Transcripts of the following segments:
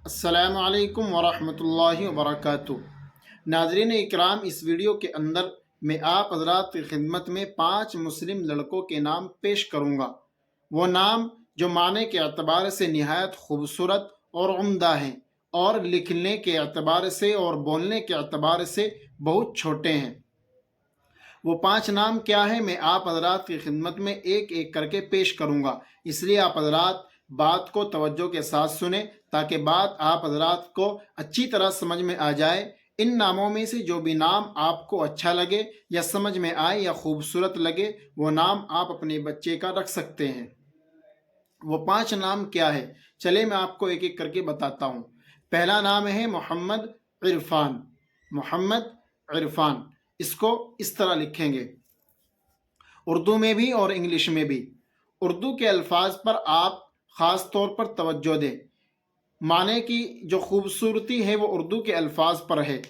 السلام علیکم ورحمۃ اللہ وبرکاتہ۔ ناظرین اکرام، اس ویڈیو کے اندر میں آپ حضرات کی خدمت میں 5 مسلم لڑکوں کے نام پیش کروں گا۔ وہ نام جو معنی کے اعتبار سے نہایت خوبصورت اور عمدہ ہیں، اور لکھنے کے اعتبار سے اور بولنے کے اعتبار سے بہت چھوٹے ہیں۔ وہ 5 نام کیا ہیں، میں آپ حضرات کی خدمت میں ایک ایک کر کے پیش کروں گا، اس لیے آپ حضرات بات کو توجہ کے ساتھ سنیں تاکہ بات آپ حضرات کو اچھی طرح سمجھ میں آ جائے۔ ان ناموں میں سے جو بھی نام آپ کو اچھا لگے یا سمجھ میں آئے یا خوبصورت لگے، وہ نام آپ اپنے بچے کا رکھ سکتے ہیں۔ وہ 5 نام کیا ہے، چلے میں آپ کو ایک ایک کر کے بتاتا ہوں۔ پہلا نام ہے محمد عرفان۔ محمد عرفان، اس کو اس طرح لکھیں گے، اردو میں بھی اور انگلش میں بھی۔ اردو کے الفاظ پر آپ خاص طور پر توجہ دیں، معنی کی جو خوبصورتی ہے وہ اردو کے الفاظ پر ہے،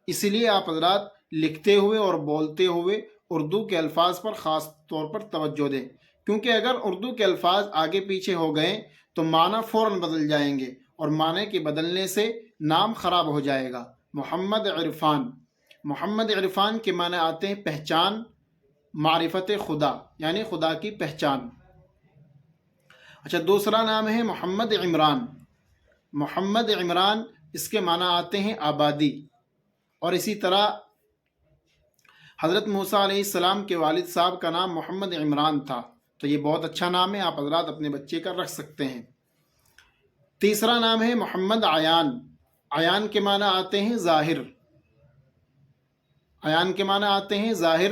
اس لیے آپ حضرات لکھتے ہوئے اور بولتے ہوئے اردو کے الفاظ پر خاص طور پر توجہ دیں، کیونکہ اگر اردو کے الفاظ آگے پیچھے ہو گئے تو معنی فوراً بدل جائیں گے، اور معنی کے بدلنے سے نام خراب ہو جائے گا۔ محمد عرفان۔ محمد عرفان کے معنی آتے ہیں پہچان، معرفت خدا، یعنی خدا کی پہچان۔ اچھا، دوسرا نام ہے محمد عمران۔ محمد عمران، اس کے معنی آتے ہیں آبادی، اور اسی طرح حضرت موسیٰ علیہ السلام کے والد صاحب کا نام محمد عمران تھا، تو یہ بہت اچھا نام ہے، آپ حضرات اپنے بچے کا رکھ سکتے ہیں۔ تیسرا نام ہے محمد عیان۔ عیان کے معنی آتے ہیں ظاہر۔ عیان کے معنی آتے ہیں ظاہر،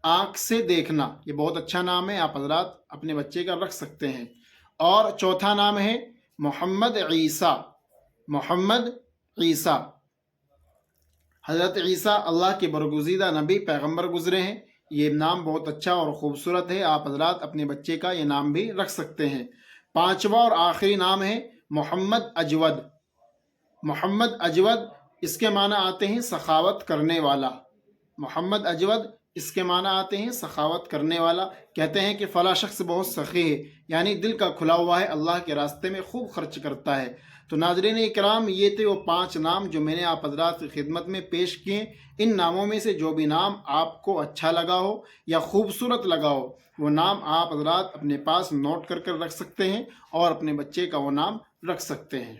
آنکھ سے دیکھنا، یہ بہت اچھا نام ہے، آپ حضرات اپنے بچے کا رکھ سکتے ہیں۔ اور چوتھا نام ہے محمد عیسیٰ۔ محمد عیسیٰ، حضرت عیسیٰ اللہ کے برگزیدہ نبی پیغمبر گزرے ہیں، یہ نام بہت اچھا اور خوبصورت ہے، آپ حضرات اپنے بچے کا یہ نام بھی رکھ سکتے ہیں۔ پانچواں اور آخری نام ہے محمد اجود۔ محمد اجود، اس کے معنی آتے ہیں سخاوت کرنے والا۔ محمد اجود، اس کے معنی آتے ہیں سخاوت کرنے والا۔ کہتے ہیں کہ فلاں شخص بہت سخی ہے، یعنی دل کا کھلا ہوا ہے، اللہ کے راستے میں خوب خرچ کرتا ہے۔ تو ناظرین اکرام، یہ تھے وہ 5 نام جو میں نے آپ حضرات کی خدمت میں پیش کیے۔ ان ناموں میں سے جو بھی نام آپ کو اچھا لگا ہو یا خوبصورت لگا ہو، وہ نام آپ حضرات اپنے پاس نوٹ کر رکھ سکتے ہیں، اور اپنے بچے کا وہ نام رکھ سکتے ہیں۔